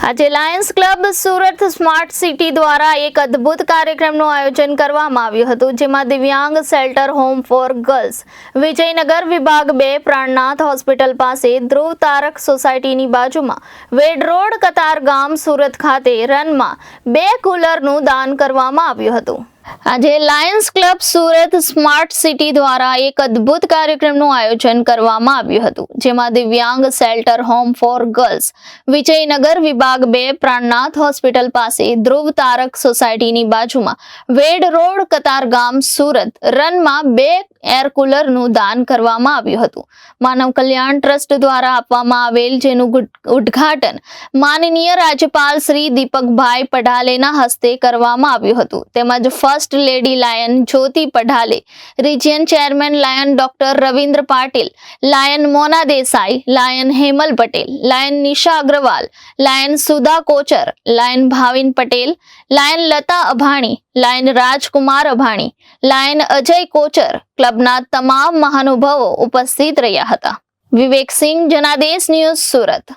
આજે Lions club Surat smart city દ્વારા એક અદ્ભુત કાર્યક્રમનું આયોજન કરવામાં આવ્યું હતું, જેમાં દિવ્યાંગ shelter home for girls Vijaynagar વિભાગ 2 પ્રાણનાથ હોસ્પિટલ પાસે ધ્રુવ તારક સોસાયટીની બાજુમાં વેડ રોડ કતારગામ સુરત ખાતે રનમાં 2 કુલરનું દાન કરવામાં આવ્યું હતું। આજે Lions club Surat smart city દ્વારા એક અદ્ભુત કાર્યક્રમનું આયોજન કરવામાં આવ્યું હતું, જેમાં દિવ્યાંગ shelter home for girls Vijaynagar વિભાગ 2 પ્રાણનાથ હોસ્પિટલ પાસે ધ્રુવ તારક સોસાયટીની બાજુમાં વેડ રોડ કતારગામ સુરત રનમાં 2 એર કુલરનું દાન કરવામાં આવ્યું હતું। માનવ કલ્યાણ ટ્રસ્ટ દ્વારા આપવામાં આવેલ જેનું ઉદ્ઘાટન માનનીય રાજ્યપાલ શ્રી દીપકભાઈ પઢાલેના હસ્તે કરવામાં આવ્યું હતું, તેમજ first lady lion Jyoti Padhale, region chairman lion doctor Ravindra Patil, lion Mona Desai, lion Hemal Patel, lion Nisha Agrawal, lion Sudha Kochar, lion Bhavin Patel, lion Lata Abhani, lion Rajkumar Abhani, lion Ajay Kochar, ક્લબના તમામ મહાનુભાવો ઉપસ્થિત રહ્યા હતા। વિવેક સિંહ, જનાદેશ ન્યૂઝ, સુરત।